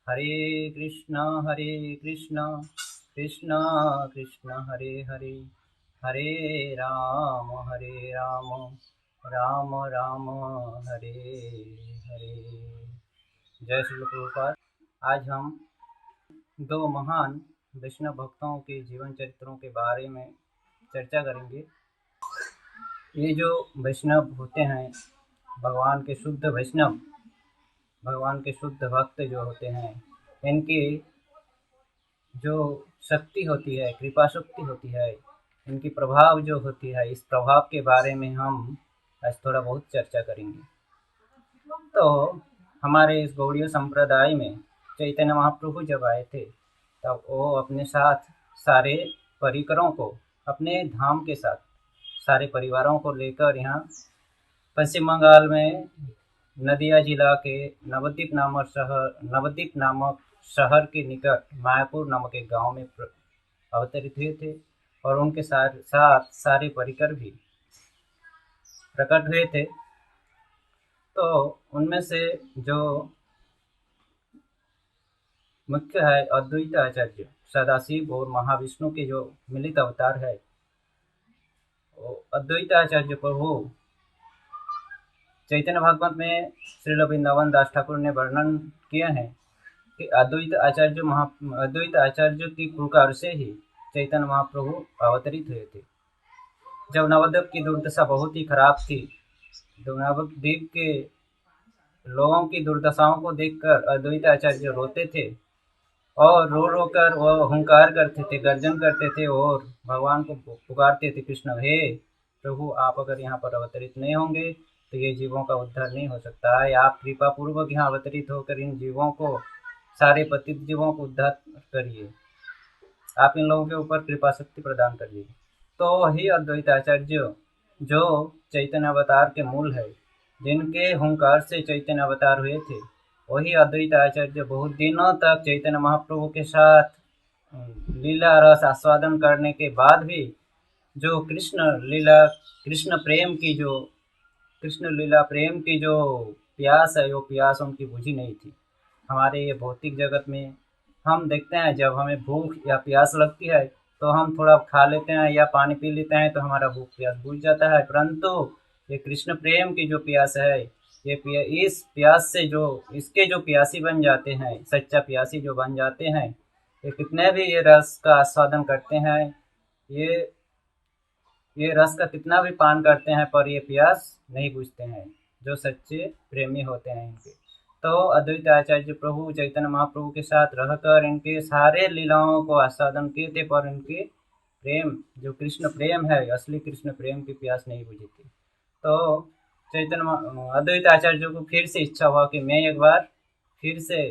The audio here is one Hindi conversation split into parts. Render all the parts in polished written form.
हरे कृष्ण कृष्ण कृष्ण हरे हरे, हरे राम राम राम हरे हरे। जय श्री प्रभुपाद। आज हम दो महान वैष्णव भक्तों के जीवन चरित्रों के बारे में चर्चा करेंगे। ये जो वैष्णव होते हैं, भगवान के शुद्ध वैष्णव, भगवान के शुद्ध भक्त जो होते हैं, इनकी जो शक्ति होती है, कृपा शक्ति होती है, इनकी प्रभाव जो होती है, इस प्रभाव के बारे में हम आज थोड़ा बहुत चर्चा करेंगे। तो हमारे इस गौड़ीय संप्रदाय में चैतन्य महाप्रभु जब आए थे, तब वो अपने साथ सारे परिकरों को, अपने धाम के साथ सारे परिवारों को लेकर यहाँ पश्चिम बंगाल में नदिया जिला के नवद्वीप नामक शहर के निकट मायापुर नामक एक गांव में अवतरित हुए थे, और उनके साथ सारे परिकर भी प्रकट हुए थे। तो उनमें से जो मुख्य है अद्वैत आचार्य, सदाशिव और महाविष्णु के जो मिलित अवतार है, अद्वैत आचार्य प्रभु चैतन्य भागवत में श्रील वृंदावन दास ठाकुर ने वर्णन किया है कि अद्वैत आचार्य की कृपा से ही चैतन्य महाप्रभु अवतरित हुए थे। जब नवद्वीप की दुर्दशा बहुत ही खराब थी, तो नवद्वीप के लोगों की दुर्दशाओं को देखकर अद्वैत आचार्य रोते थे, और रो रो कर वह हुंकार करते थे, गर्जन करते थे और भगवान को पुकारते थे, कृष्ण हे प्रभु, आप अगर यहाँ पर अवतरित नहीं होंगे तो ये जीवों का उद्धार नहीं हो सकता है। आप कृपा पूर्वक यहाँ अवतरित होकर इन जीवों को, सारे पतित जीवों को उद्धार करिए, आप इन लोगों के ऊपर कृपा शक्ति प्रदान करिए। तो ही अद्वैत आचार्य जो चैतन्य अवतार के मूल है, जिनके हुंकार से चैतन्य अवतार हुए थे, वही अद्वैत आचार्य बहुत दिनों तक चैतन्य महाप्रभु के साथ लीला रस आस्वादन करने के बाद भी जो कृष्ण लीला प्रेम की जो प्यास है, वो प्यास उनकी बुझी नहीं थी। हमारे ये भौतिक जगत में हम देखते हैं, जब हमें भूख या प्यास लगती है तो हम थोड़ा खा लेते हैं या पानी पी लेते हैं, तो हमारा भूख प्यास बुझ जाता है। परंतु ये कृष्ण प्रेम की जो प्यास है, इस प्यास से जो इसके जो प्यासी बन जाते हैं, सच्चा प्यासी जो बन जाते हैं, ये कितने भी ये रस का आस्वादन करते हैं, ये ये रस का कितना भी पान करते हैं, पर ये प्यास नहीं बुझते हैं जो सच्चे प्रेमी होते हैं इनके। तो अद्वैत आचार्य प्रभु चैतन्य महाप्रभु के साथ रहकर इनके सारे लीलाओं को आस्वादन किए थे, पर इनके प्रेम, जो कृष्ण प्रेम है, असली कृष्ण प्रेम की प्यास नहीं बुझी थी। तो अद्वैत आचार्य को फिर से इच्छा हुआ कि मैं एक बार फिर से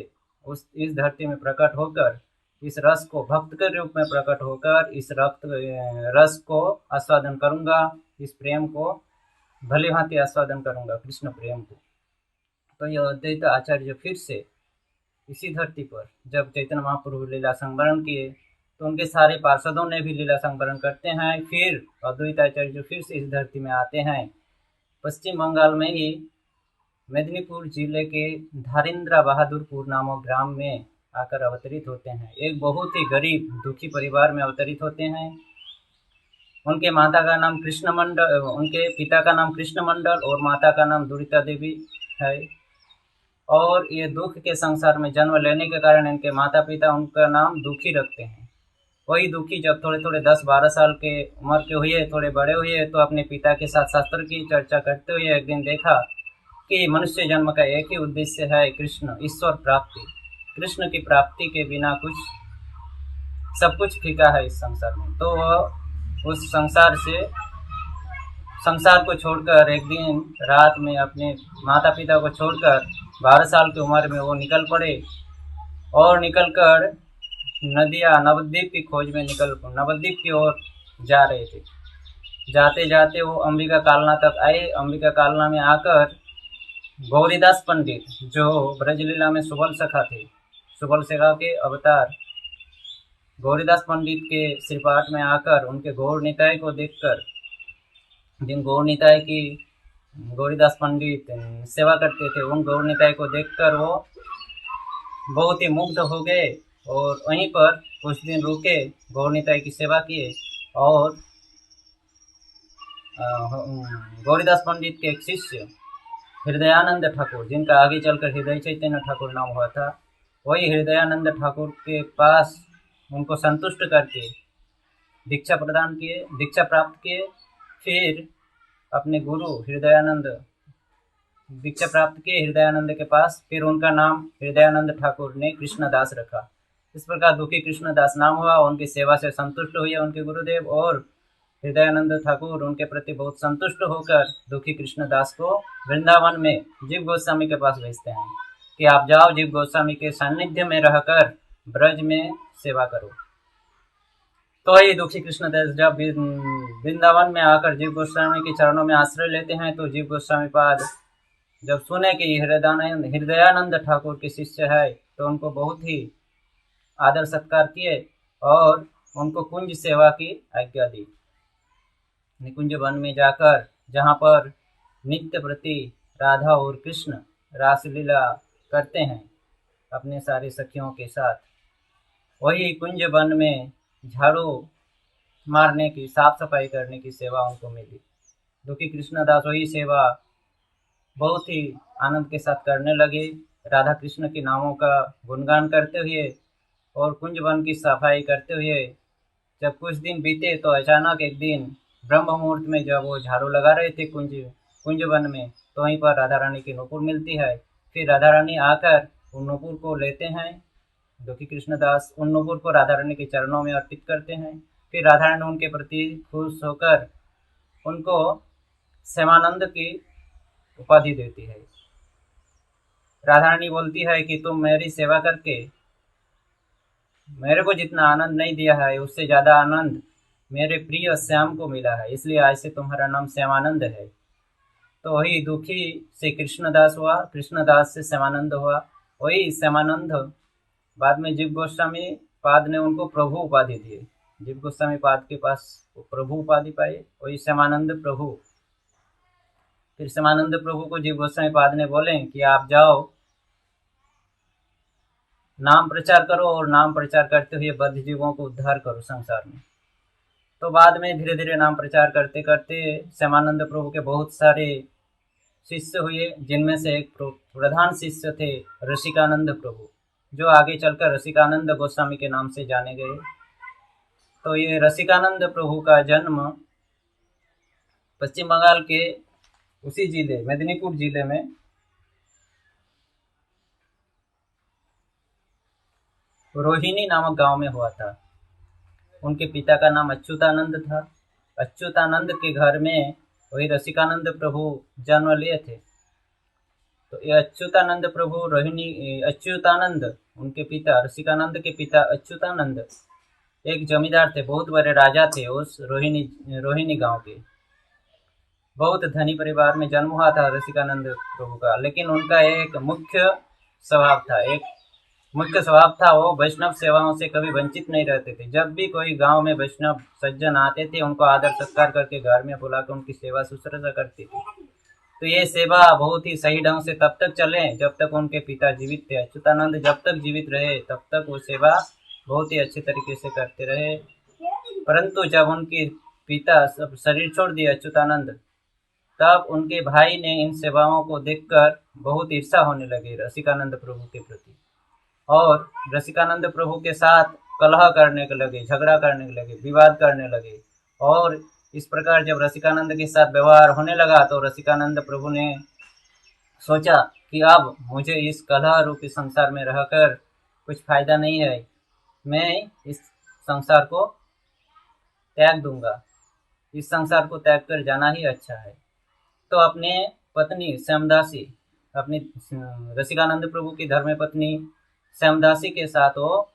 इस धरती में प्रकट होकर, इस रस को भक्त के रूप में प्रकट होकर इस रस को आस्वादन करूंगा, इस प्रेम को भली भांति आस्वादन करूंगा, कृष्ण प्रेम को। तो यह अद्वैत आचार्य फिर से इसी धरती पर जब चैतन्य महाप्रभु लीला संवरण किए, तो उनके सारे पार्षदों ने भी लीला संवरण करते हैं। फिर अद्वैत आचार्य फिर से इस धरती में आते हैं। पश्चिम बंगाल में ही मेदिनीपुर जिले के धारिंद्रा बहादुरपुर नामक ग्राम में आकर अवतरित होते हैं। एक बहुत ही गरीब दुखी परिवार में अवतरित होते हैं। उनके पिता का नाम कृष्ण मंडल और माता का नाम दुरिता देवी है। और ये दुख के संसार में जन्म लेने के कारण इनके माता पिता उनका नाम दुखी रखते हैं। वही दुखी जब थोड़े थोड़े 10-12 साल के उम्र के हुए, थोड़े बड़े हुए, तो अपने पिता के साथ शास्त्र की चर्चा करते हुए एक दिन देखा कि मनुष्य जन्म का एक ही उद्देश्य है, कृष्ण, ईश्वर प्राप्ति। कृष्ण की प्राप्ति के बिना सब कुछ फीका है इस संसार में। तो वह उस संसार को छोड़कर एक दिन रात में अपने माता पिता को छोड़कर 12 साल की उम्र में वो निकल पड़े, और निकलकर नवद्वीप की खोज में नवद्वीप की ओर जा रहे थे। जाते जाते वो अंबिका कालना तक आए। अंबिका कालना में आकर गौरीदास पंडित, जो ब्रजलीला में सुबल सखा थे, सुबल सखा के अवतार गौरीदास पंडित के श्रीपाठ में आकर उनके गौर निताय को देखकर, जिन गौर निताय की गौरीदास पंडित सेवा करते थे, उन गौर निताय को देखकर वो बहुत ही मुग्ध हो गए और वहीं पर कुछ दिन रुके, गौरनीताई की सेवा किए। और गौरीदास पंडित के एक शिष्य हृदयानंद ठाकुर, जिनका आगे चलकर हृदय चैतन्य ठाकुर नाम हुआ था, वही हृदयानंद ठाकुर के पास उनको संतुष्ट करके दीक्षा प्रदान किए, दीक्षा प्राप्त किए। फिर अपने गुरु हृदयानंद दीक्षा प्राप्त किए हृदयानंद के पास, फिर उनका नाम हृदयानंद ठाकुर ने कृष्णदास रखा। इस प्रकार दुखी कृष्णदास नाम हुआ। उनकी सेवा से संतुष्ट हुए उनके गुरुदेव, और हृदयानंद ठाकुर उनके प्रति बहुत संतुष्ट होकर दुखी कृष्णदास को वृंदावन में जीव गोस्वामी के पास भेजते हैं कि आप जाओ, जीव गोस्वामी के सानिध्य में रहकर ब्रज में सेवा करो। तो ये दुखी कृष्णदास जब वृंदावन में आकर जीव गोस्वामी के चरणों में आश्रय लेते हैं, तो जीव गोस्वामी पाद जब सुने कि हृदयानंद ठाकुर के शिष्य है, तो उनको बहुत ही आदर सत्कार किए और उनको कुंज सेवा की आज्ञा दी। निकुंज वन में जाकर, जहाँ पर नित्य प्रति राधा और कृष्ण रासलीला करते हैं अपने सारे सखियों के साथ, वही कुंज वन में झाड़ू मारने की, साफ सफाई करने की सेवा उनको मिली। दुखी कृष्णदास वही सेवा बहुत ही आनंद के साथ करने लगे, राधा कृष्ण के नामों का गुणगान करते हुए और कुंज वन की सफाई करते हुए। जब कुछ दिन बीते तो अचानक एक दिन ब्रह्म मुहूर्त में जब वो झाड़ू लगा रहे थे कुंज वन में, तो वहीं पर राधा रानी की नूपुर मिलती है। फिर राधा रानी आकर उन नूपुर को लेते हैं। दुखी कृष्णदास उन नूपुर को राधा रानी के चरणों में अर्पित करते हैं। फिर राधा रानी उनके प्रति खुश होकर उनको श्यामानंद की उपाधि देती है। राधा रानी बोलती है कि तुम मेरी सेवा करके मेरे को जितना आनंद नहीं दिया है, उससे ज़्यादा आनंद मेरे प्रिय श्याम को मिला है, इसलिए आज से तुम्हारा नाम श्यामानंद है। तो वही दुखी से कृष्णदास हुआ, कृष्णदास से श्यामानंद हुआ। वही श्यामानंद बाद में जीव गोस्वामी पाद ने उनको प्रभु उपाधि दिए। जीव गोस्वामी पाद के पास वो प्रभु उपाधि पाए, वही श्यामानंद प्रभु। फिर श्यामानंद प्रभु को जीव गोस्वामी पाद ने बोले कि आप जाओ, नाम प्रचार करो और नाम प्रचार करते हुए बद्ध जीवों को उद्धार करो संसार में। तो बाद में धीरे धीरे नाम प्रचार करते करते श्यामानंद प्रभु के बहुत सारे शिष्य हुए, जिनमें से एक प्रधान शिष्य थे रसिकानंद प्रभु, जो आगे चलकर रसिकानंद गोस्वामी के नाम से जाने गए। तो ये रसिकानंद प्रभु का जन्म पश्चिम बंगाल के उसी जिले, मेदिनीपुर जिले में रोहिणी नामक गांव में हुआ था। उनके पिता का नाम अच्युतानंद था। अच्युतानंद के घर में वही रसिकानंद प्रभु जन्म लिए थे। तो ये अच्युतानंद प्रभु अच्युतानंद, उनके पिता रसिकानंद के पिता अच्युतानंद एक जमींदार थे, बहुत बड़े राजा थे उस रोहिणी गांव के। बहुत धनी परिवार में जन्म हुआ था रसिकानंद प्रभु का, लेकिन उनका एक मुख्य स्वभाव था, वो वैष्णव सेवाओं से कभी वंचित नहीं रहते थे। जब भी कोई गांव में वैष्णव सज्जन आते थे, उनको आदर सत्कार करके घर में बुलाकर उनकी सेवा शुश्रूषा करती थी। तो ये सेवा बहुत ही सही ढंग से तब तक चले जब तक उनके पिता जीवित थे। अच्युतानंद जब तक जीवित रहे तब तक वो सेवा बहुत ही अच्छे तरीके से करते रहे। परंतु जब उनके पिता सब शरीर छोड़ दिए अच्युतानंद, तब उनके भाई ने इन सेवाओं को देखकर बहुत ईर्ष्या होने लगी रसिकानंद प्रभु के प्रति, और रसिकानंद प्रभु के साथ कलह करने लगे, झगड़ा करने लगे, विवाद करने लगे। और इस प्रकार जब रसिकानंद के साथ व्यवहार होने लगा, तो रसिकानंद प्रभु ने सोचा कि अब मुझे इस कलह रूपी संसार में रहकर कुछ फायदा नहीं है, मैं इस संसार को त्याग दूंगा, इस संसार को त्याग कर जाना ही अच्छा है। तो अपने पत्नी श्यामदासी, अपनी रसिकानंद प्रभु की धर्मपत्नी श्यामदासी के साथ वो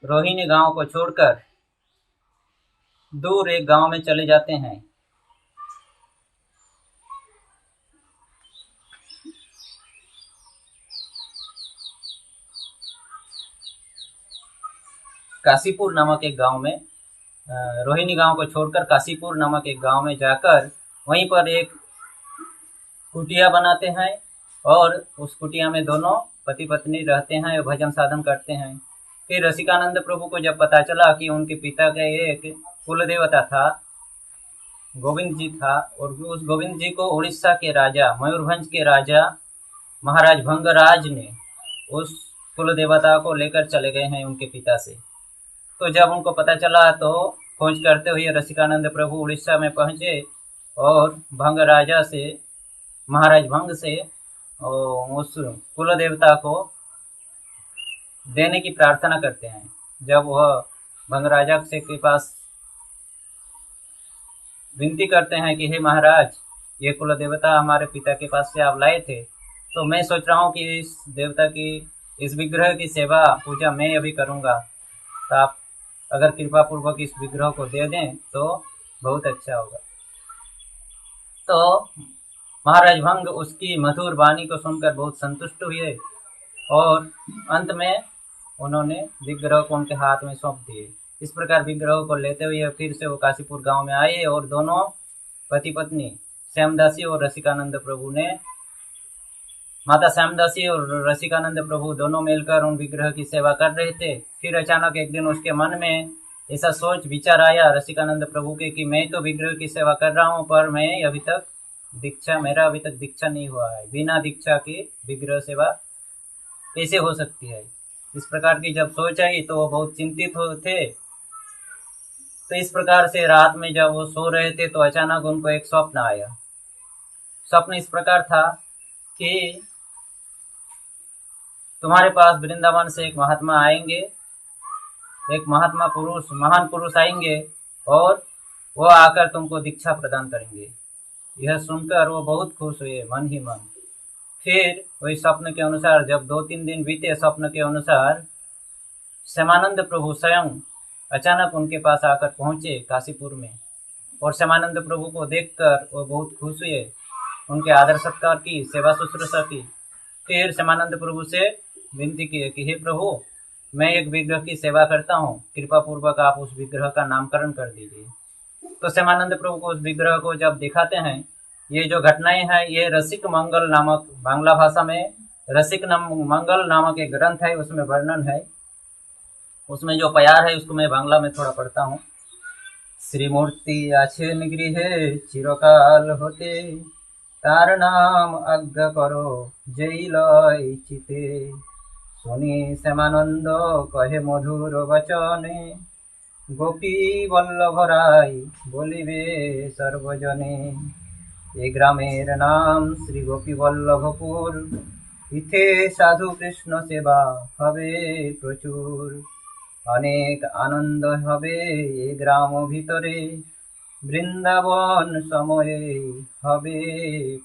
रोहिणी गांव को छोड़कर दूर एक गांव में चले जाते हैं। काशीपुर नामक एक गांव में, रोहिणी गांव को छोड़कर काशीपुर नामक एक गांव में जाकर वहीं पर एक कुटिया बनाते हैं, और उस कुटिया में दोनों पति पत्नी रहते हैं और भजन साधन करते हैं। फिर रसिकानंद प्रभु को जब पता चला कि उनके पिता का एक कुल देवता था, गोविंद जी था, और उस गोविंद जी को उड़ीसा के राजा, मयूरभंज के राजा महाराज भंगराज ने उस कुल देवता को लेकर चले गए हैं उनके पिता से। तो जब उनको पता चला तो खोज करते हुए रसिकानंद प्रभु उड़ीसा में पहुंचे और भंग राजा से, महाराज भंग से उस कुल देवता को देने की प्रार्थना करते हैं। जब वह भंग राजा के पास विनती करते हैं कि हे महाराज, ये कुल देवता हमारे पिता के पास से आप लाए थे, तो मैं सोच रहा हूँ कि इस देवता की, इस विग्रह की सेवा पूजा मैं अभी करूँगा, तो आप अगर कृपा पूर्वक इस विग्रह को दे दें तो बहुत अच्छा होगा। तो महाराज भंग उसकी मधुर वाणी को सुनकर बहुत संतुष्ट हुए और अंत में उन्होंने विग्रह को उनके हाथ में सौंप दिए। इस प्रकार विग्रह को लेते हुए फिर से वो काशीपुर गांव में आए और दोनों पति पत्नी श्यामदासी और रसिकानंद प्रभु ने, माता श्यामदासी और रसिकानंद प्रभु दोनों मिलकर उन विग्रह की सेवा कर रहे थे। फिर अचानक एक दिन उसके मन में ऐसा सोच विचार आया रसिकानंद प्रभु के कि मैं तो विग्रह की सेवा कर रहा हूँ, पर मैं अभी तक मेरा अभी तक दीक्षा नहीं हुआ है, बिना दीक्षा की विग्रह सेवा कैसे हो सकती है। इस प्रकार की जब सोच आई तो वो बहुत चिंतित थे। तो इस प्रकार से रात में जब वो सो रहे थे तो अचानक उनको एक स्वप्न आया। स्वप्न इस प्रकार था कि तुम्हारे पास वृंदावन से एक महात्मा आएंगे, एक महात्मा पुरुष, महान पुरुष आएंगे और वो आकर तुमको दीक्षा प्रदान करेंगे। यह सुनकर वो बहुत खुश हुए मन ही मन। फिर वही स्वप्न के अनुसार जब 2-3 दिन बीते, स्वप्न के अनुसार श्यामानंद प्रभु स्वयं अचानक उनके पास आकर पहुंचे काशीपुर में, और श्यामानंद प्रभु को देखकर वो बहुत खुश हुए, उनके आदर सत्कार की, सेवा शुश्रूषा की। फिर श्यामानंद प्रभु से विनती की कि हे प्रभु, मैं एक विग्रह की सेवा करता हूँ, कृपा पूर्वक आप उस विग्रह का नामकरण कर दीजिए। तो श्यामानंद प्रभु को उस विग्रह को जब दिखाते हैं, ये जो घटनाएं हैं ये रसिक मंगल नामक, बांग्ला भाषा में रसिक मंगल नामक एक ग्रंथ है, उसमें वर्णन है। उसमें जो प्यार है उसको मैं बांग्ला में थोड़ा पढ़ता हूँ। श्रीमूर्ति आछेन गृहे चिरकाल होते, तार नाम आज्ञा करो जय लय चिते। सुनी श्यामानंद कहे मधुर वचने, गोपी वल्लभ राय बोलिबे सर्वजने। ए ग्रामेर नाम श्री गोपी वल्लभपुर, इथे साधु कृष्ण सेवा हबे प्रचुर। अनेक आनंद हबे ए ग्राम भीतरे, वृंदावन समये हबे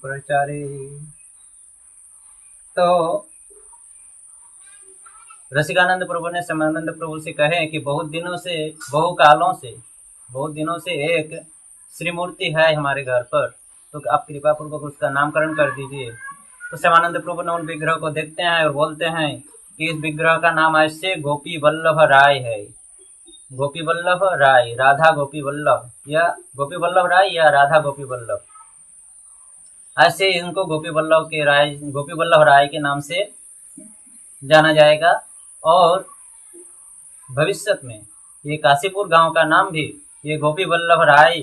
प्रचारे। तो रसिकानंद प्रभु ने श्यामानंद प्रभु से कहे कि बहुत दिनों से एक श्रीमूर्ति है हमारे घर पर, तो आप कृपा पूर्वक उसका नामकरण कर दीजिए। तो श्यामानंद प्रभु ने उन विग्रह को देखते हैं और बोलते हैं कि इस विग्रह का नाम ऐसे गोपी वल्लभ राय है। गोपी वल्लभ राय, राधा गोपी वल्लभ, या गोपी वल्लभ राय या राधा गोपी वल्लभ, ऐसे इनको गोपी वल्लभ राय के नाम से जाना जाएगा। और भविष्य में ये काशीपुर गांव का नाम भी ये गोपी वल्लभ राय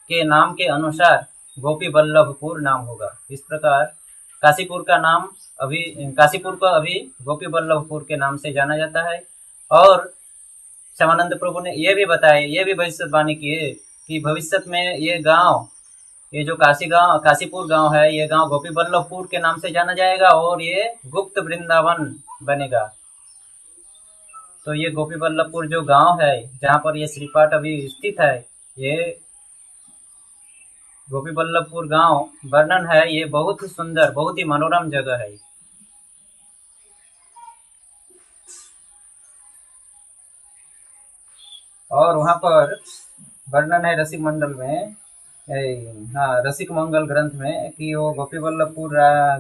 के नाम के अनुसार गोपी वल्लभपुर नाम होगा। इस प्रकार काशीपुर को अभी गोपी वल्लभपुर के नाम से जाना जाता है। और श्यामानंद प्रभु ने ये भी बताया, ये भी भविष्यवाणी की है कि भविष्य में ये गांव, ये जो काशीपुर गांव है, ये गांव गोपी वल्लभपुर के नाम से जाना जाएगा और ये गुप्त वृंदावन बनेगा। तो ये गोपी वल्लभपुर जो गांव है जहाँ पर ये श्रीपाठ अभी स्थित है, ये गोपी वल्लभपुर गांव वर्णन है, ये बहुत ही सुंदर, बहुत ही मनोरम जगह है। और वहाँ पर वर्णन है रसिक मंडल में, रसिक मंगल ग्रंथ में, कि वो गोपी वल्लभपुर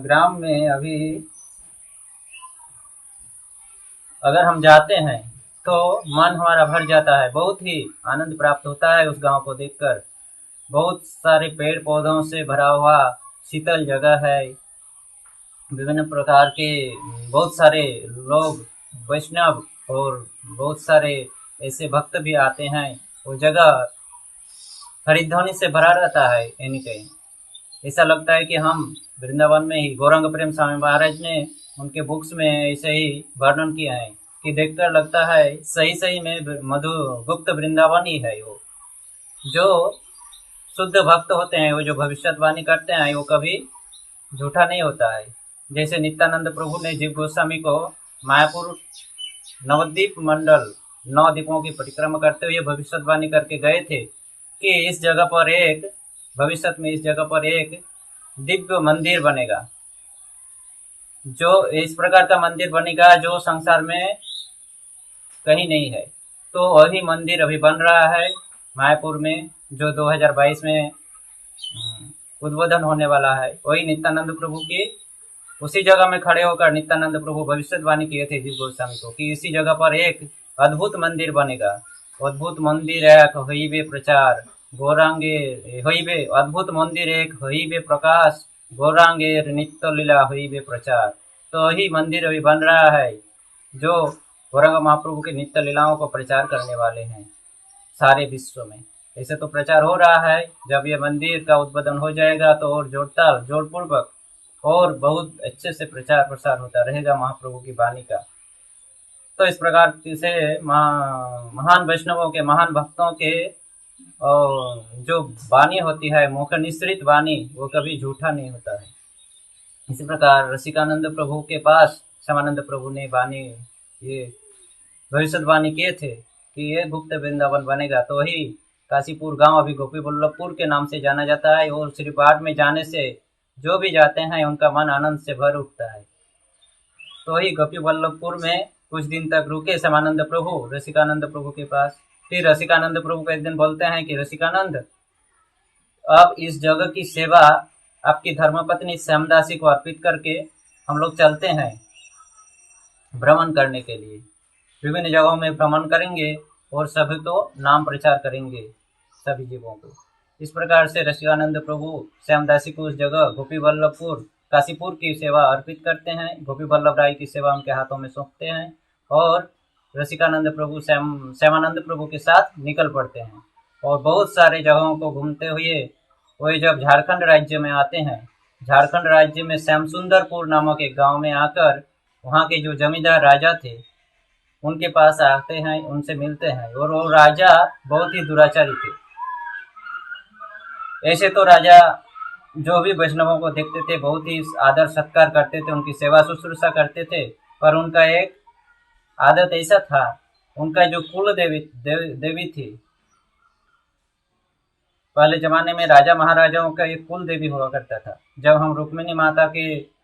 ग्राम में अभी अगर हम जाते हैं तो मन हमारा भर जाता है, बहुत ही आनंद प्राप्त होता है उस गांव को देखकर। बहुत सारे पेड़ पौधों से भरा हुआ शीतल जगह है, विभिन्न प्रकार के बहुत सारे लोग वैष्णव और बहुत सारे ऐसे भक्त भी आते हैं। वो जगह हरिध्वनि से भरा रहता है एनी टाइम। ऐसा लगता है कि हम वृंदावन में ही, गौरांग प्रेम स्वामी महाराज ने उनके बुक्स में ऐसे ही वर्णन किया है कि देखकर लगता है सही सही में मधु गुप्त वृंदावन ही है वो। जो शुद्ध भक्त होते हैं, वो जो भविष्यवाणी करते हैं, वो कभी झूठा नहीं होता है। जैसे नित्यानंद प्रभु ने जीव गोस्वामी को मायापुर नवद्वीप मंडल 9 द्वीपों की परिक्रमा करते हुए भविष्यवाणी करके गए थे कि इस जगह पर एक भविष्य में इस जगह पर एक दिव्य मंदिर बनेगा, जो इस प्रकार का मंदिर बनेगा जो संसार में कहीं नहीं है। तो वही मंदिर अभी बन रहा है मायापुर में, जो 2022 में उद्बोधन होने वाला है। वही नित्यानंद प्रभु की उसी जगह में खड़े होकर नित्यानंद प्रभु भविष्यवाणी किए थे जीव गोस्वामी को कि इसी जगह पर एक अद्भुत मंदिर बनेगा। अद्भुत मंदिर एक हईबे प्रचार गौरांगे हईबे, अद्भुत मंदिर एक हईबे प्रकाश गौरांगे नित्य लीला हईबे प्रचार। तो वही मंदिर अभी बन रहा है जो गौरांग महाप्रभु के नित्य लीलाओं को प्रचार करने वाले हैं सारे विश्व में। ऐसे तो प्रचार हो रहा है, जब ये मंदिर का उद्बोधन हो जाएगा तो और जोरपूर्वक और बहुत अच्छे से प्रचार प्रसार होता रहेगा महाप्रभु की वाणी का। तो इस प्रकार से महान वैष्णवों के, महान भक्तों के और जो वाणी होती है, मुख निश्रित वाणी, वो कभी झूठा नहीं होता है। इसी प्रकार रसिकानंद प्रभु के पास श्यामानंद प्रभु ने वाणी ये भविष्यवाणी किए थे कि ये गुप्त वृंदावन बनेगा। तो वही काशीपुर गांव अभी गोपी वल्लभपुर के नाम से जाना जाता है। और श्री पाठ में जाने से जो भी जाते हैं उनका मन आनंद से भर उठता है। तो वही गोपी वल्लभपुर में कुछ दिन तक रुके श्यामानंद प्रभु रसिकानंद प्रभु के पास। फिर रसिकानंद प्रभु को एक दिन बोलते हैं कि रसिकानंद, अब इस जगह की सेवा आपकी धर्मपत्नी श्यामदासी को अर्पित करके हम लोग चलते हैं भ्रमण करने के लिए। विभिन्न जगहों में भ्रमण करेंगे और सभी को नाम प्रचार करेंगे, सभी जीवों को। इस प्रकार से रसिकानंद प्रभु श्यामदासी को उस जगह गोपी वल्लभपुर काशीपुर की सेवा अर्पित करते हैं। गोपी वल्लभ राय की सेवा उनके हाथों में सौंपते हैं और रसिकानंद प्रभु श्यामानंद प्रभु के साथ निकल पड़ते हैं। और बहुत सारे जगहों को घूमते हुए वे जब झारखंड राज्य में आते हैं, झारखंड राज्य में श्यामसुंदरपुर नामक एक गांव में आकर वहाँ के जो जमींदार राजा थे उनके पास आते हैं, उनसे मिलते हैं। और वो राजा बहुत ही दुराचारी थे। ऐसे तो राजा जो भी वैष्णवों को देखते थे बहुत ही आदर सत्कार करते थे, उनकी सेवा शुश्रूषा करते थे। पर उनका एक आदत ऐसा था, उनका जो कुल देवी थी, पहले जमाने में राजा महाराजाओं का एक कुल देवी हुआ करता था। जब हम रुक्मिणी माता के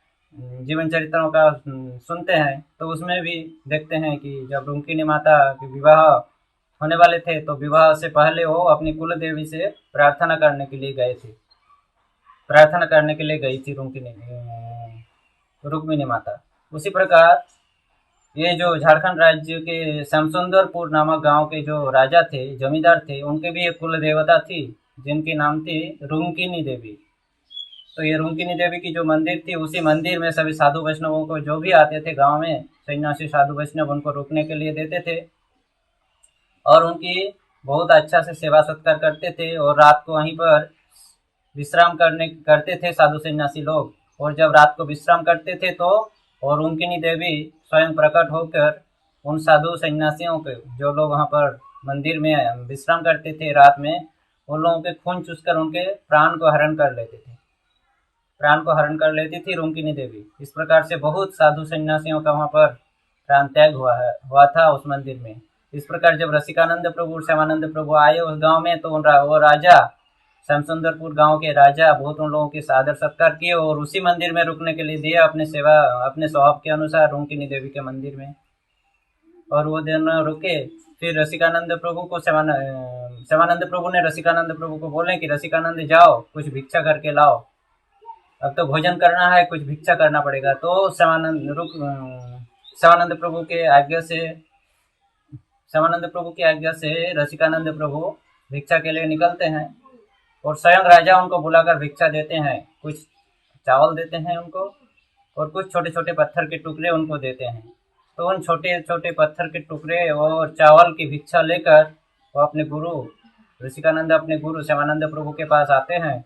जीवन चरित्रों का सुनते हैं तो उसमें भी देखते हैं कि जब रुक्मिणी माता के विवाह होने वाले थे तो विवाह से पहले वो अपनी कुल देवी से प्रार्थना करने के लिए गए थे, प्रार्थना करने के लिए गई थी रुक्मिणी माता। उसी प्रकार ये जो झारखंड राज्य के श्यामसुंदरपुर नामक गांव के जो राजा थे, जमींदार थे, उनके भी एक कुल देवता थी जिनकी नाम थी रुक्मिणी देवी। तो ये रुक्मिणी देवी की जो मंदिर थी, उसी मंदिर में सभी साधु वैष्णवों को जो भी आते थे गांव में, सन्यासी साधु वैष्णव, उनको रुकने के लिए देते थे और उनकी बहुत अच्छा से सेवा सत्कार करते थे। और रात को वहीं पर विश्राम करते थे साधु सन्यासी लोग। और जब रात को विश्राम करते थे तो और रुक्मिणी देवी स्वयं प्रकट होकर उन साधु सन्यासियों के, जो लोग वहाँ पर मंदिर में विश्राम करते थे रात में, उन लोगों के खून चूसकर उनके प्राण को हरण कर लेते थे, प्राण को हरण कर लेती थी रुक्मिणी देवी। इस प्रकार से बहुत साधु सन्यासियों का वहाँ पर प्राण त्याग हुआ था उस मंदिर में। इस प्रकार जब रसिकानंद प्रभु श्यामानंद प्रभु आए उस गांव में तो वो राजा, श्यामसुंदरपुर गांव के राजा, बहुत उन लोगों के आदर सत्कार किए और उसी मंदिर में रुकने के लिए दिया अपने स्वभाव के अनुसार रुक्मिणी देवी के मंदिर में। और वो दिन रुके। फिर रसिकानंद प्रभु को श्यामानंद प्रभु ने रसिकानंद प्रभु को बोले कि रसिकानंद जाओ कुछ भिक्षा करके लाओ, अब तो भोजन करना है, कुछ भिक्षा करना पड़ेगा। तो श्यामानंद प्रभु के आज्ञा से रसिकानंद प्रभु भिक्षा के लिए निकलते हैं और स्वयं राजा उनको बुलाकर भिक्षा देते हैं, कुछ चावल देते हैं उनको और कुछ छोटे छोटे पत्थर के टुकड़े उनको देते हैं। तो उन छोटे छोटे पत्थर के टुकड़े और चावल की भिक्षा लेकर वो अपने गुरु ऋषिकानंद अपने गुरु श्यामानंद प्रभु के पास आते हैं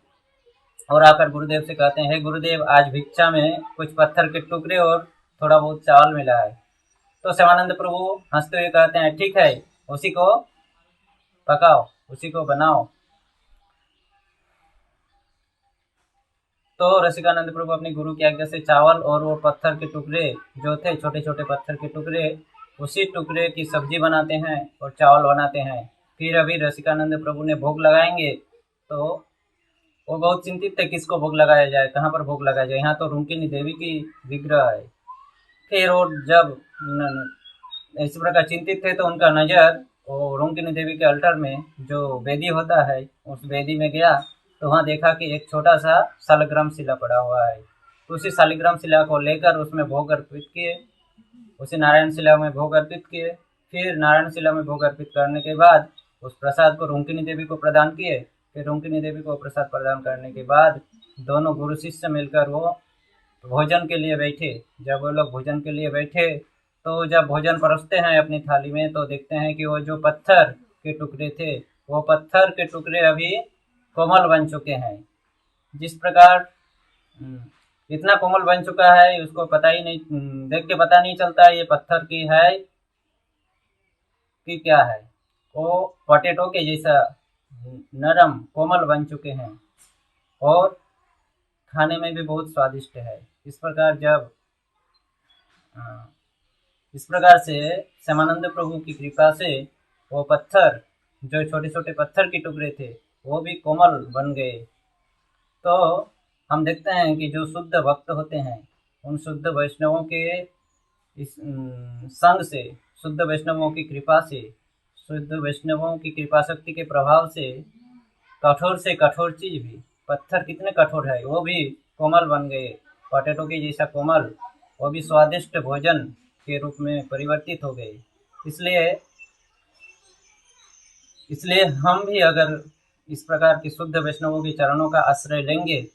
और आकर गुरुदेव से कहते हैं, हे गुरुदेव, आज भिक्षा में कुछ पत्थर के टुकड़े और थोड़ा बहुत चावल मिला है। तो श्यामानंद प्रभु हंसते हुए कहते हैं, ठीक है, उसी को पकाओ, उसी को बनाओ। तो रसिकानंद प्रभु अपने गुरु की आज्ञा से चावल और वो पत्थर के टुकड़े जो थे, छोटे छोटे पत्थर के टुकड़े, उसी टुकड़े की सब्जी बनाते हैं और चावल बनाते हैं। फिर अभी रसिकानंद प्रभु ने भोग लगाएंगे तो वो बहुत चिंतित थे, किसको भोग लगाया जाए, कहाँ पर भोग लगाया जाए। यहाँ तो रुक्मिणी देवी की विग्रह है। फिर वो जब इस प्रकार चिंतित थे तो उनका नज़र वो रुक्मिणी देवी के अल्टर में जो वेदी होता है उस वेदी में गया। तो वहाँ देखा कि एक छोटा सा शालिग्राम शिला पड़ा हुआ है। तो उसी शालिग्राम शिला को लेकर उसमें भोग अर्पित किए, उसी नारायण शिला में भोग अर्पित किए। फिर नारायण शिला में भोग अर्पित करने के बाद उस प्रसाद को रुक्मिणी देवी को प्रदान किए। फिर रुक्मिणी देवी को प्रसाद प्रदान करने के बाद दोनों गुरु शिष्य मिलकर वो भोजन के लिए बैठे। जब वो लोग भोजन के लिए बैठे तो जब भोजन परोसते हैं अपनी थाली में तो देखते हैं कि वो जो पत्थर के टुकड़े थे वो पत्थर के टुकड़े अभी कोमल बन चुके हैं। जिस प्रकार इतना कोमल बन चुका है उसको पता ही नहीं, देख के पता नहीं चलता ये पत्थर की है कि क्या है। वो पोटैटो के जैसा नरम कोमल बन चुके हैं और खाने में भी बहुत स्वादिष्ट है। इस प्रकार से श्यामानंद प्रभु की कृपा से वो पत्थर जो छोटे छोटे पत्थर के टुकड़े थे वो भी कोमल बन गए। तो हम देखते हैं कि जो शुद्ध भक्त होते हैं उन शुद्ध वैष्णवों के इस संग से, शुद्ध वैष्णवों की कृपा से, शुद्ध वैष्णवों की कृपा शक्ति के प्रभाव से कठोर चीज भी, पत्थर कितने कठोर है वो भी कोमल बन गए। पोटैटो के जैसा कोमल, वो भी स्वादिष्ट भोजन के रूप में परिवर्तित हो गए। इसलिए हम भी अगर इस प्रकार की शुद्ध वैष्णवों के चरणों का आश्रय लेंगे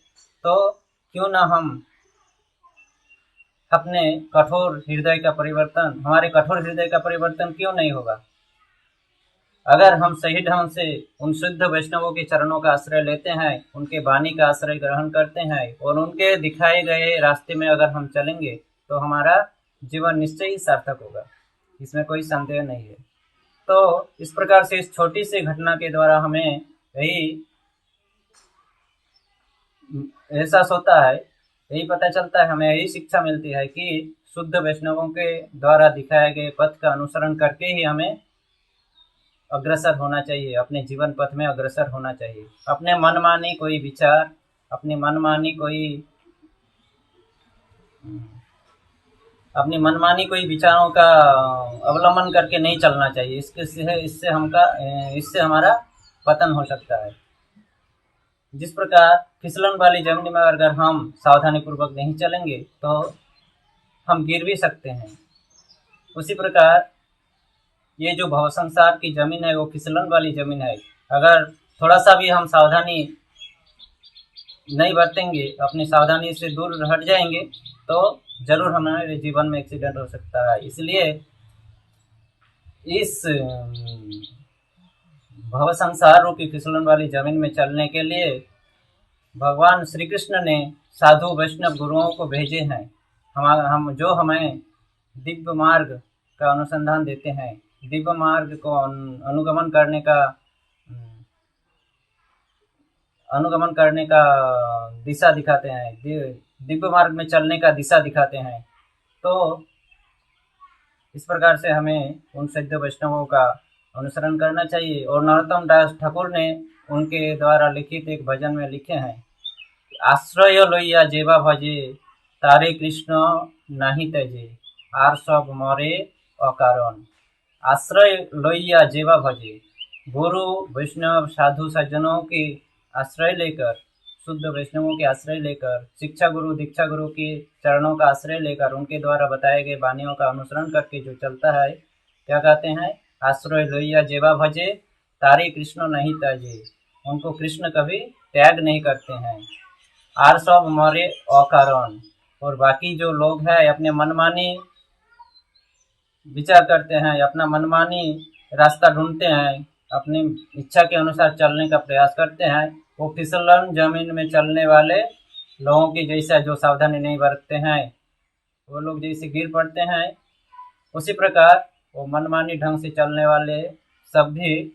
तो क्यों ना हम अपने कठोर हृदय का परिवर्तन, हमारे कठोर हृदय का परिवर्तन क्यों नहीं होगा। अगर हम सही ढंग से उन शुद्ध वैष्णवों के चरणों का आश्रय लेते हैं, उनके वाणी का आश्रय ग्रहण करते हैं और उनके दिखाए गए रास्ते में अगर हम चलेंगे तो हमारा जीवन निश्चय ही सार्थक होगा, इसमें कोई संदेह नहीं है। तो इस प्रकार से इस छोटी सी घटना के द्वारा हमें यही एहसास होता है, यही पता चलता है, हमें यही शिक्षा मिलती है कि शुद्ध वैष्णवों के द्वारा दिखाए गए पथ का अनुसरण करके ही हमें अग्रसर होना चाहिए, अपने जीवन पथ में अग्रसर होना चाहिए। अपने मनमानी कोई विचार, अपनी मनमानी कोई विचारों का अवलंबन करके नहीं चलना चाहिए। इससे हमारा पतन हो सकता है। जिस प्रकार फिसलन वाली जमीन में अगर हम सावधानी पूर्वक नहीं चलेंगे तो हम गिर भी सकते हैं, उसी प्रकार ये जो भव संसार की जमीन है वो फिसलन वाली जमीन है। अगर थोड़ा सा भी हम सावधानी नहीं बरतेंगे, अपनी सावधानी से दूर हट जाएंगे तो जरूर हमारे जीवन में एक्सीडेंट हो सकता है। इसलिए इस भव संसार रूपी फिसलन वाली जमीन में चलने के लिए भगवान श्री कृष्ण ने साधु वैष्णव गुरुओं को भेजे हैं, जो हमें दिव्य मार्ग का अनुसंधान देते हैं, दिव्य मार्ग को अनुगमन करने का दिशा दिखाते हैं, दिव्य मार्ग में चलने का दिशा दिखाते हैं। तो इस प्रकार से हमें उन सिद्ध वैष्णवों का अनुसरण करना चाहिए। और नरोत्तम दास ठाकुर ने उनके द्वारा लिखित एक भजन में लिखे हैं, आश्रय लइया जेबा भजे तारे कृष्ण नहीं तजे आर सब मरे अकारण। आश्रय लइया जेबा भजे, गुरु वैष्णव साधु सज्जनों के आश्रय लेकर, शुद्ध वैष्णवों के आश्रय लेकर, शिक्षा गुरु दीक्षा गुरु के चरणों का आश्रय लेकर, उनके द्वारा बताए गए वाणियों का अनुसरण करके जो चलता है, क्या कहते हैं, आश्रय लोहिया जेवा भजे तारे कृष्ण नहीं तजे, उनको कृष्ण कभी त्याग नहीं करते हैं। आर सब मरे अकारण, और बाकी जो लोग हैं अपने मनमानी विचार करते हैं, अपना मनमानी रास्ता ढूंढते हैं, अपनी इच्छा के अनुसार चलने का प्रयास करते हैं, वो फिसलन जमीन में चलने वाले लोगों की जैसा जो सावधानी नहीं बरतते हैं वो लोग जैसे गिर पड़ते हैं, उसी प्रकार वो मनमानी ढंग से चलने वाले सब भी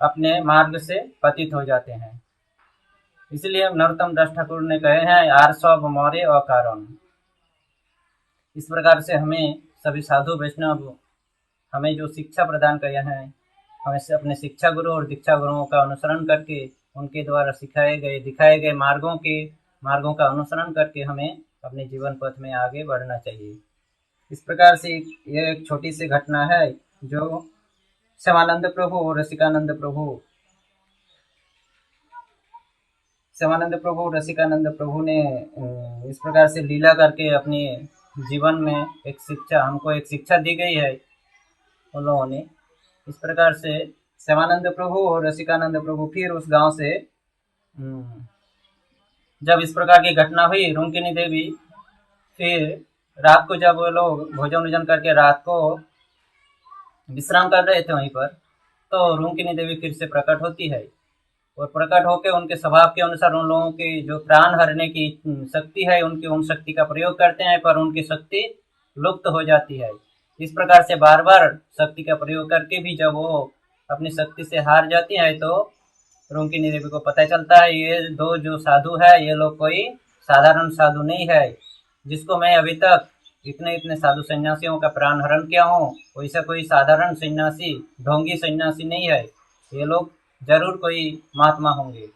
अपने मार्ग से पतित हो जाते हैं। इसलिए नरोत्तम दास ठाकुर ने कहे हैं आर सब मोरे अकारण। इस प्रकार से हमें सभी साधु वैष्णव हमें जो शिक्षा प्रदान किया है, हमें से अपने शिक्षा गुरु और दीक्षा गुरुओं का अनुसरण करके उनके द्वारा सिखाए गए दिखाए गए मार्गों का अनुसरण करके हमें अपने जीवन पथ में आगे बढ़ना चाहिए। इस प्रकार से ये एक छोटी सी घटना है जो श्यामानंद प्रभु और रसिकानंद प्रभु ने इस प्रकार से लीला करके अपने जीवन में हमको एक शिक्षा दी गई है उन लोगों ने। इस प्रकार से श्यामानंद प्रभु और रसिकानंद प्रभु फिर उस गांव से जब इस प्रकार की घटना हुई, रुंकिनी देवी फिर रात को जब वो लोग भोजन करके रात को विश्राम कर रहे थे वहीं पर, तो रुंकिनी देवी फिर से प्रकट होती है और प्रकट होकर उनके स्वभाव के अनुसार उन लोगों की जो प्राण हरने की शक्ति है उनकी उन शक्ति का प्रयोग करते हैं, पर उनकी शक्ति लुप्त हो जाती है। इस प्रकार से बार बार शक्ति का प्रयोग करके भी जब वो अपनी शक्ति से हार जाती है तो रुंकिनी देवी को पता चलता है ये दो जो साधु है ये लोग कोई साधारण साधु नहीं है, जिसको मैं अभी तक इतने साधु सन्यासियों का प्राण हरण किया हूँ, वैसा कोई साधारण सन्यासी ढोंगी सन्यासी नहीं है, ये लोग जरूर कोई महात्मा होंगे।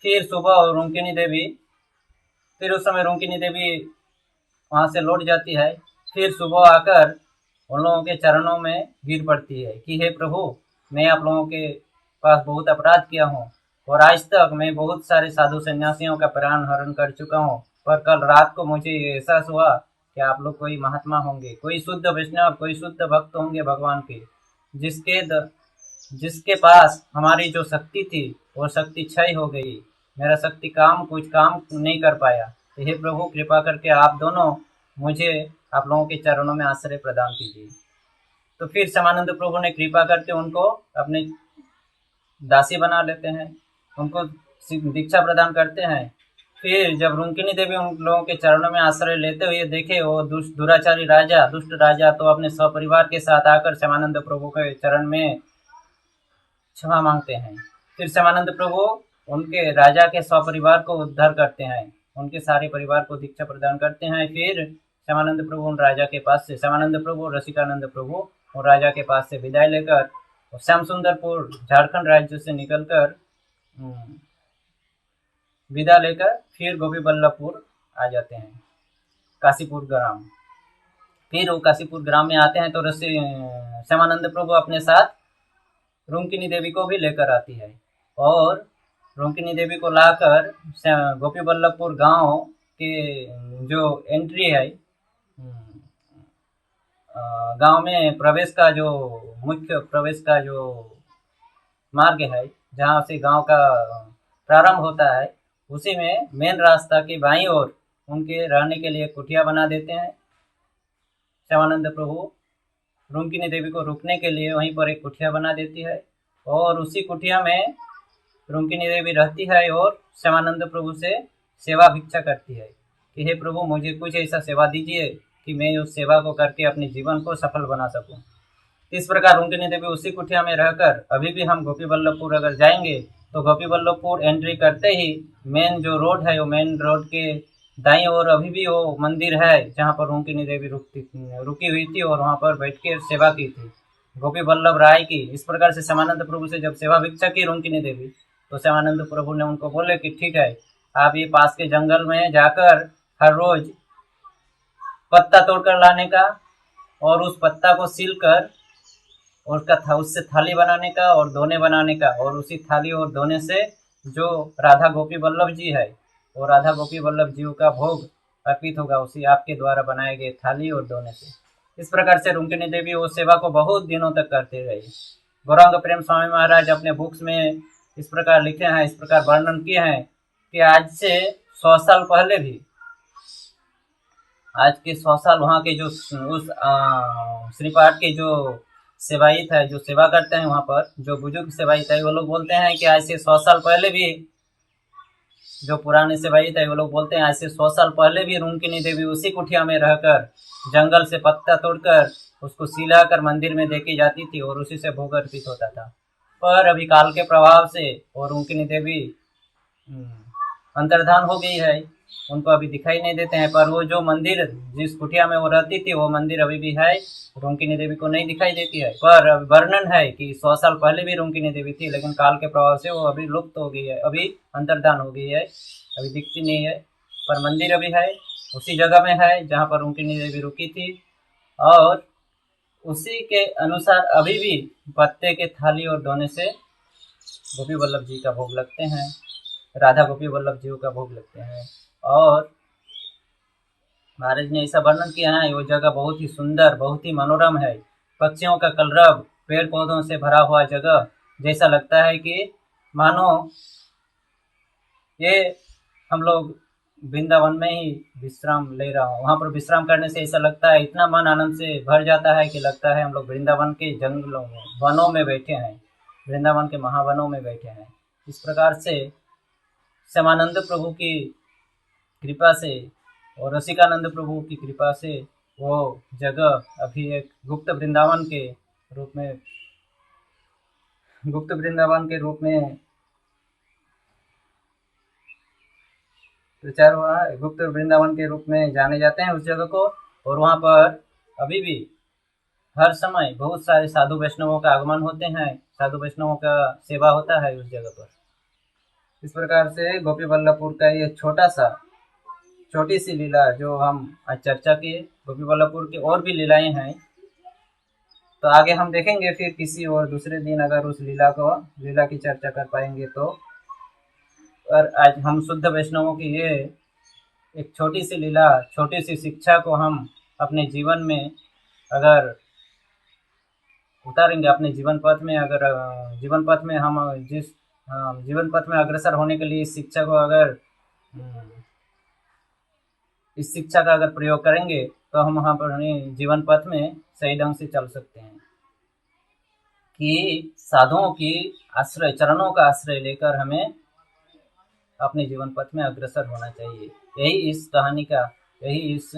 फिर सुबह फिर उस समय रुंकिनी देवी वहाँ से लौट जाती है। फिर सुबह आकर उन लोगों के चरणों में गिर पड़ती है कि हे प्रभु, मैं आप लोगों के पास बहुत अपराध किया हूँ और आज तक मैं बहुत सारे साधु सन्यासियों का प्राण हरण कर चुका हूँ, पर कल रात को मुझे एहसास हुआ कि आप लोग कोई महात्मा होंगे, कोई शुद्ध वैष्णव, कोई शुद्ध भक्त होंगे भगवान के, जिसके पास हमारी जो शक्ति थी वो शक्ति क्षय हो गई, मेरा शक्ति कुछ काम नहीं कर पाया, तो हे प्रभु कृपा करके आप दोनों मुझे आप लोगों के चरणों में आश्रय प्रदान कीजिए। तो फिर श्यामानंद प्रभु ने कृपा करके उनको अपने दासी बना लेते हैं, उनको दीक्षा प्रदान करते हैं। फिर जब रुंकिनी देवी उन लोगों के चरणों में आश्रय लेते हुए देखे वो दुराचारी राजा, दुष्ट राजा, तो अपने सपरिवार के साथ आकर श्यामानंद प्रभु के चरण में क्षमा मांगते हैं। फिर श्यामानंद प्रभु उनके राजा के सपरिवार को उद्धार करते हैं, उनके सारे परिवार को दीक्षा प्रदान करते हैं। फिर श्यामानंद प्रभु उन राजा के पास से श्यामानंद प्रभु और रसिकानंद प्रभु और राजा के पास से विदाई लेकर श्याम सुंदरपुर झारखंड राज्य से निकलकर विदा लेकर फिर गोपी बल्लभपुर आ जाते हैं, काशीपुर ग्राम। फिर वो काशीपुर ग्राम में आते हैं तो श्यामानंद प्रभु अपने साथ रुंकिनी देवी को भी लेकर आती है और रुंकिनी देवी को लाकर गोपी बल्लभपुर गांव के जो एंट्री है, गांव में मुख्य प्रवेश का जो मार्ग है, जहां से गांव का प्रारंभ होता है, उसी में मेन रास्ता की बाईं ओर उनके रहने के लिए कुटिया बना देते हैं। श्यामानंद प्रभु रुंकिनी देवी को रुकने के लिए वहीं पर एक कुटिया बना देती है और उसी कुटिया में रुंकिनी देवी रहती है और श्यामानंद प्रभु से सेवा भिक्षा करती है कि हे प्रभु, मुझे कुछ ऐसा सेवा दीजिए कि मैं उस सेवा को करके अपने जीवन को सफल बना सकूं। इस प्रकार रुंकिनी देवी उसी कुटिया में रहकर, अभी भी हम गोपी बल्लभपुर अगर जाएंगे तो गोपी बल्लभपुर एंट्री करते ही मेन जो रोड है, वो मेन रोड के दाईं ओर अभी भी वो मंदिर है जहाँ पर रुंकिनी देवी रुकी हुई थी और वहाँ पर बैठ के सेवा की थी गोपी बल्लभ राय की। इस प्रकार से श्यामानंद प्रभु से जब सेवा भिक्षा की रुंकिनी देवी, तो श्यामानंद प्रभु ने उनको बोले कि ठीक है, आप ये पास के जंगल में जाकर हर रोज पत्ता तोड़कर लाने का और उस पत्ता को सील कर उससे थाली बनाने का और दोने बनाने का, और उसी थाली और दोने से जो राधा गोपी वल्लभ जी है वो राधा गोपी वल्लभ जी का भोग अर्पित होगा उसी आपके द्वारा बनाए गए थाली और दोने से। इस प्रकार से रुंकिनी देवी वो सेवा को बहुत दिनों तक करते रहे। गौरांग प्रेम स्वामी महाराज अपने बुक्स में इस प्रकार लिखे हैं, इस प्रकार वर्णन किए हैं कि आज से 100 साल पहले भी आज के 100 साल वहाँ के जो उस श्रीपाठ के जो सेवायत है, जो सेवा करते हैं वहाँ पर, जो बुजुर्ग सेवायत है, वो लोग बोलते हैं कि आज से 100 साल पहले भी, जो पुराने सेवायत है वो लोग बोलते हैं आज से 100 साल पहले भी रुक्मिणी देवी उसी कुटिया में रहकर जंगल से पत्ता तोड़कर उसको सिलाकर मंदिर में देखी जाती थी और उसी से भोग अर्पित होता था। पर अभी काल के प्रभाव से और रुक्मिणी देवी अंतर्धान हो गई है, उनको अभी दिखाई नहीं देते हैं। पर वो जो मंदिर जिस कुटिया में वो रहती थी वो मंदिर अभी भी है, रुक्मिणी देवी को नहीं दिखाई देती है। पर वर्णन है कि 100 साल पहले भी रुक्मिणी देवी थी, लेकिन काल के प्रभाव से वो अभी लुप्त हो गई है, अभी अंतर्धान हो गई है, अभी दिखती नहीं है। पर मंदिर अभी है, उसी जगह में है जहाँ पर रुक्मिणी देवी रुकी थी। और उसी के अनुसार अभी भी पत्ते के थाली और दोने से गोपी वल्लभ जी का भोग लगते हैं, राधा गोपी वल्लभ जी का भोग लगते हैं। और महाराज ने ऐसा वर्णन किया है, वो जगह बहुत ही सुंदर, बहुत ही मनोरम है। पक्षियों का कलरव, पेड़ पौधों से भरा हुआ जगह, जैसा लगता है कि मानो ये हम लोग वृंदावन में ही विश्राम ले रहा हूँ। वहाँ पर विश्राम करने से ऐसा लगता है, इतना मन आनंद से भर जाता है कि लगता है हम लोग वृंदावन के जंगलों में, वनों में बैठे हैं, वृंदावन के महावनों में बैठे हैं। इस प्रकार से श्यामानंद प्रभु की कृपा से और रसिकानंद प्रभु की कृपा से वो जगह अभी एक गुप्त वृंदावन के रूप में प्रचार हुआ है, गुप्त वृंदावन के रूप में जाने जाते हैं उस जगह को। और वहाँ पर अभी भी हर समय बहुत सारे साधु वैष्णवों का आगमन होते हैं, साधु वैष्णवों का सेवा होता है उस जगह पर। इस प्रकार से गोपी वल्लभपुर का ये छोटी सी लीला जो हम आज चर्चा किए, गोपी वल्लभपुर की और भी लीलाएं हैं, तो आगे हम देखेंगे फिर किसी और दूसरे दिन अगर उस लीला की चर्चा कर पाएंगे तो। और आज हम शुद्ध वैष्णवों की ये एक छोटी सी लीला, छोटी सी शिक्षा को हम अपने जीवन में अगर उतारेंगे, अपने जीवन पथ में, अगर जीवन पथ में हम जिस जीवन पथ में अग्रसर होने के लिए इस शिक्षा का अगर प्रयोग करेंगे तो हम वहाँ पर जीवन पथ में सही ढंग से चल सकते हैं। कि साधुओं की आश्रय, चरणों का आश्रय लेकर हमें अपने जीवन पथ में अग्रसर होना चाहिए। यही इस कहानी का, यही इस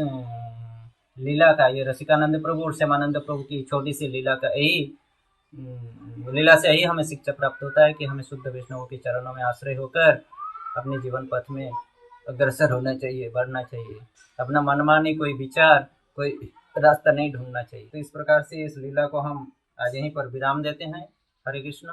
लीला का, ये रसिकानंद प्रभु और श्यामानंद प्रभु की छोटी सी लीला का, यही लीला से यही हमें शिक्षा प्राप्त होता है कि हमें शुद्ध वैष्णवों के चरणों में आश्रय होकर अपने जीवन पथ में अग्रसर होना चाहिए, बढ़ना चाहिए। अपना मनमानी कोई विचार, कोई रास्ता नहीं ढूंढना चाहिए। तो इस प्रकार से इस लीला को हम आज यहीं पर विराम देते हैं। हरे कृष्ण।